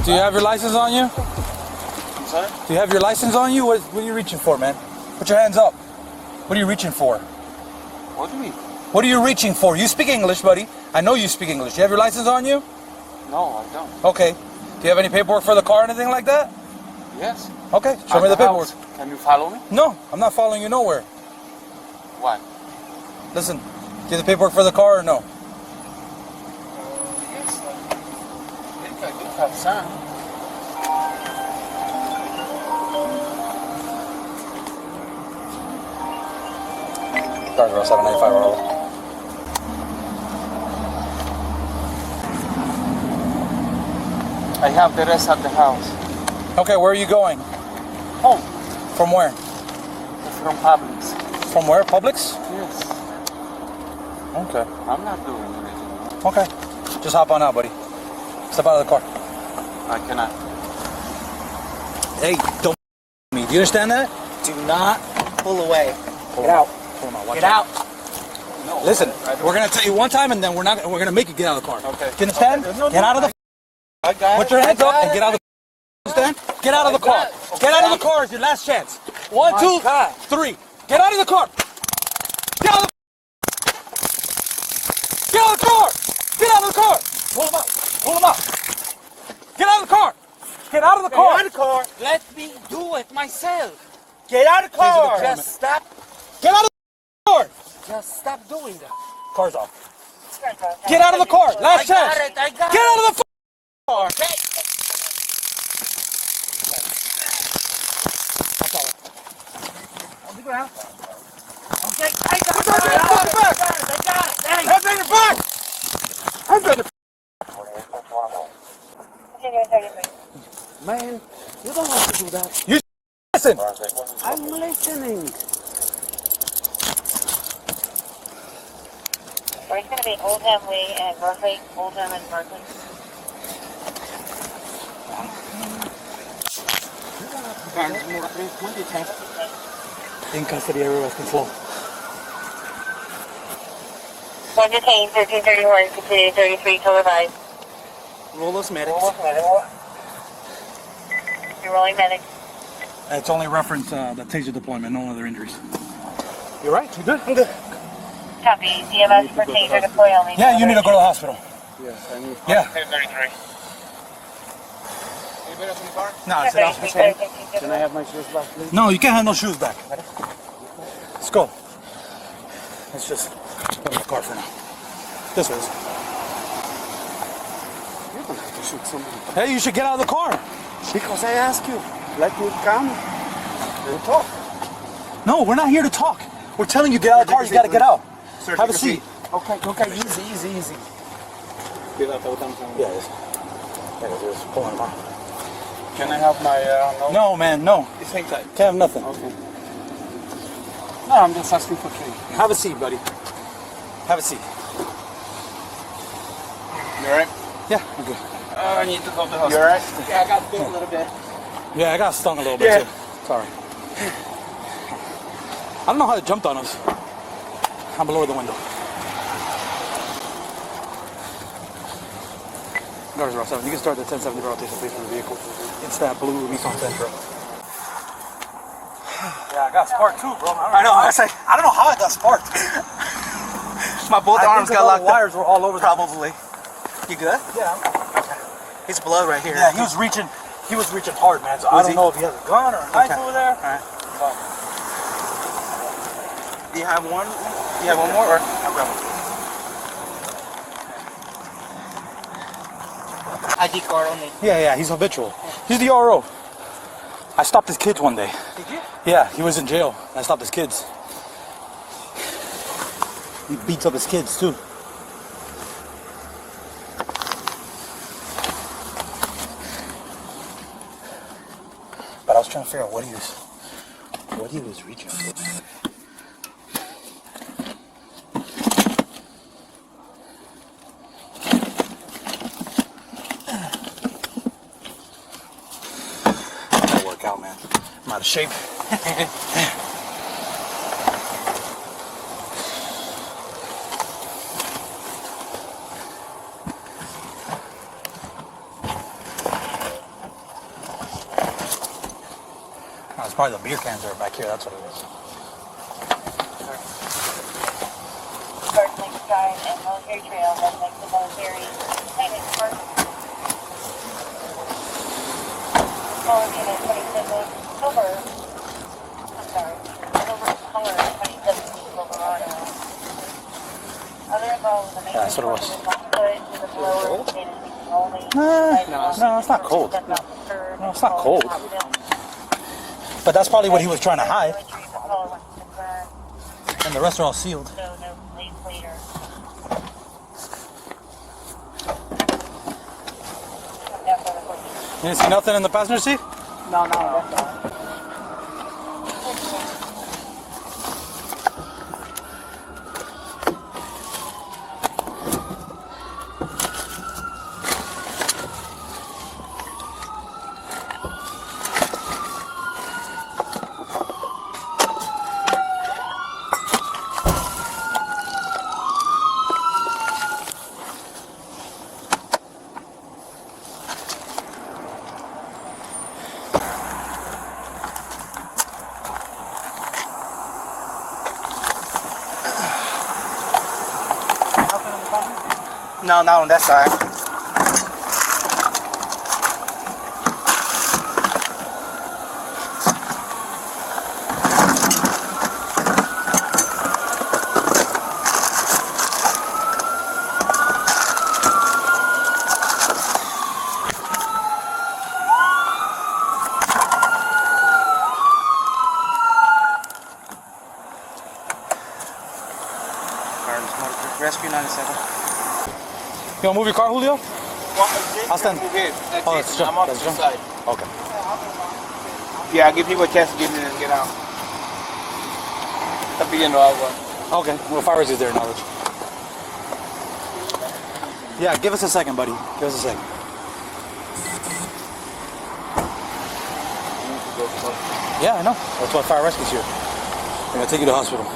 Do you have your license on you? I'm sorry? Do you have your license on you? What are you reaching for, man? Put your hands up. What are you reaching for? What do you mean? What are you reaching for? You speak English, buddy. I know you speak English. Do you have your license on you? No, I don't. Okay. Do you have any paperwork for the car or anything like that? Yes. Okay, show me the paperwork. Can you follow me? No, I'm not following you nowhere. Why? Listen, do you have the paperwork for the car or no? Yes. I think I do have some. Cars are 795 or I have the rest at the house. Okay, where are you going? Home. From where? From Publix. From where? Publix? Yes. Okay. I'm not doing anything. Okay. Just hop on out, buddy. Step out of the car. I cannot. Hey, don't me. Do you understand that? Do not pull away. Pull Get out. Pull him out. Watch Get out. No. Listen, I don't. we're gonna tell you one time, and then we're gonna make you get out of the car. Okay. Do you understand? Okay. No, Get out of the. I got Put your hands up and get out of the. Understand? Get out of the car. Get out of the car. It's your last chance. 1, 2, 3. Get out of the car. Get out of the. Get out of the car. Get out of the car. Pull him out. Pull him out. Get out of the car. Get out of the Get car. out of the car. Let me do it myself. Get out of the car. Just stop. Get out of the car. Just stop doing that. Car's off. Get out of the car. Last chance. I got Get out of the car. Okay. On the ground. Okay. I got Put your hands on the back. I got it. Hey. Hands on your back. Hands on your. Man, you don't have to do that. You listen. I'm listening. We're going to be Oldham Way and Berkeley, Oldham and Berkeley. In custody, everyone's control. One detained, 1331, 5833, televised. Roll those medics. You're rolling medic. It's only reference the taser deployment, no other injuries. You right? You good? I'm good. Copy. CMS for taser deploy only. Yeah, you need to go to the hospital. Yes, I need. Yeah. 1033. Anybody else in the car? No, sit down. Can I have my shoes back, please? No, you can't have no shoes back. Let's go. Let's just put in the car for now. This way. You don't have to shoot somebody. Hey, you should get out of the car. Because I ask you, let me come and talk. No, we're not here to talk. We're telling you get out of the car. You got to get out. Sir, Have a seat. Okay, easy. Yeah, just pulling them out. Can I have my, No, man, no. It's hang tight. Can't have nothing. Okay. No, I'm just asking for change. Have a seat, buddy. Have a seat. You alright? Yeah, I'm good. I need to go to the hospital. You alright? Yeah, I got bit a little bit. Yeah, I got stung a little bit Yeah. too. Sorry. I don't know how it jumped on us. I'm below the window. Guards are 7. You can start the 1070 rotation, please, for the vehicle. It's that blue Nissan Sentra. Yeah, I got sparked too, bro. I know. I don't know how I got sparked. My both arms got locked up. Wires were all over. Probably. You good? Yeah. His blood right here. Yeah, he was reaching hard, man. So I don't know if he has a gun or a knife over there. All right. But Do you have one? Do you have one more? Or I'll grab one. ID card only. yeah, he's habitual. He's the RO. I stopped his kids one day. Did you? Yeah, he was in jail. I stopped his kids. He beats up his kids too. But I was trying to figure out what he was reaching for. That'll work out, man. I'm out of shape. Oh, it's probably the beer cans that are back here. That's what it is. First Lake Drive and Military Trail, then next to Military Planning Park. Caller unit 27 Silver. I'm sorry. Silver Color 27 Silverado. Other involved in the Yeah, that's what it was. to the blower stated only. No, it's not cold. No, it's not cold. But that's probably what he was trying to hide. And the rest are all sealed. So no police later. You didn't see nothing in the passenger seat? No, that's all. No, not on that side. Rescue 97. You want to move your car, Julio? I'll stand. Oh, that's jump. I'm on the That's jump. side. Okay. Yeah, I give people a chance to get in and get out. Está pidiendo agua. Okay. Well, fire is there, knowledge. Yeah, give us a second, buddy. Give us a second. Yeah, I know. That's why fire rescue's here. I'm gonna take you to the hospital,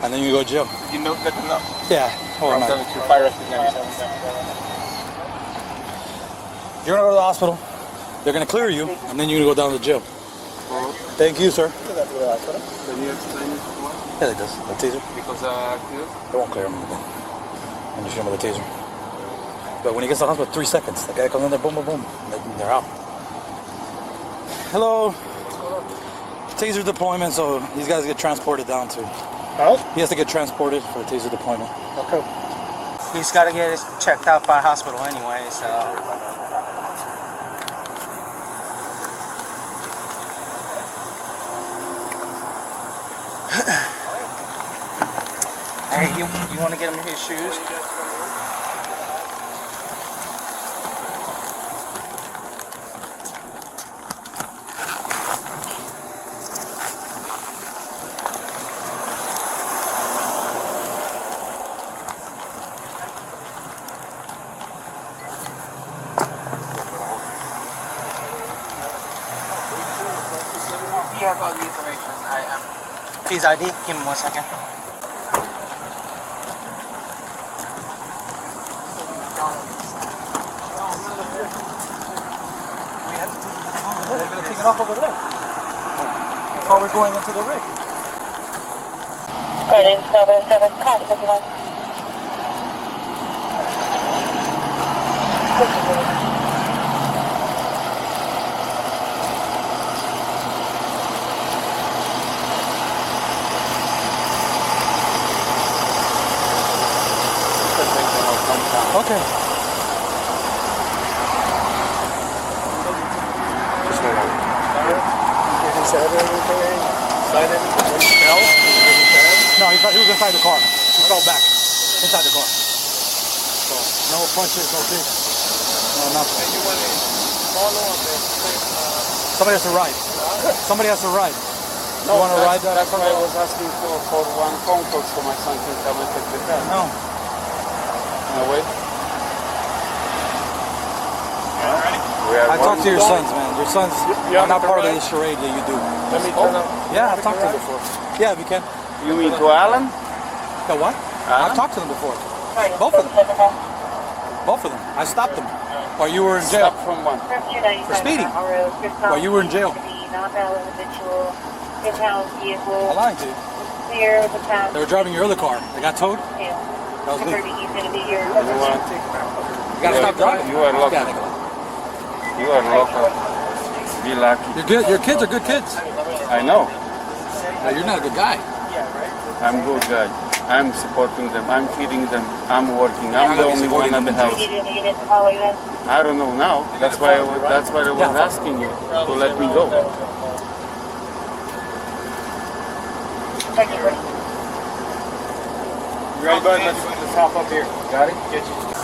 and then you go to jail. You know, good to know. Yeah. Hold on. I'm telling you, fire rescue 97. You're gonna go to the hospital. They're gonna clear you, and then you're gonna go down to jail. Thank you, sir. Can you explain it more? Yeah, it does. The taser. Because They won't clear him. And you shoot him with a taser. But when he gets to the hospital, 3 seconds. The guy comes in there, boom, boom, boom. And they're out. Hello. Taser deployment, so these guys get transported down to. Oh? He has to get transported for the taser deployment. Okay. He's got to get checked out by hospital anyway, so. Hey, you want to get him his shoes? You have all the information. I am. His ID? Give him 1 second. They're going to take it off over there. While we're going into the rig. Guardian 77, contact everyone. Okay. Just hold on. No, he was inside the car. He fell back. Inside the car. So, no punches, no kicks. No, nothing. Somebody has to ride. Somebody has to ride. You want to ride that? That's why I was asking for one phone call for my son to come and take the car. No. No, wait. I talked to your sons, man. Your sons are not part of the charade that you do. Let me turn up. Yeah, I've talked to them before. Yeah, we can. You mean to Alan? The what? I've talked to them before. Both of them. Both of them. I stopped them while you were in jail. Stop from one. For speeding. While you were in jail. non-valid individual, impound I'm vehicle, lying to you. clear the path. They were driving your other car. They got towed. That was me. He's going to be here. You gotta stop driving. You are local. Yeah, You are local. Be lucky. you're good. Your kids are good kids. I know. No, you're not a good guy. I'm good guy. I'm supporting them. I'm feeding them. I'm working. I'm the only one at the house. You didn't get it to follow you then? I don't know now. That's why I was asking you to let me go. Thank you, buddy. You ready, bud? Let's hop up here. Got it? Get you.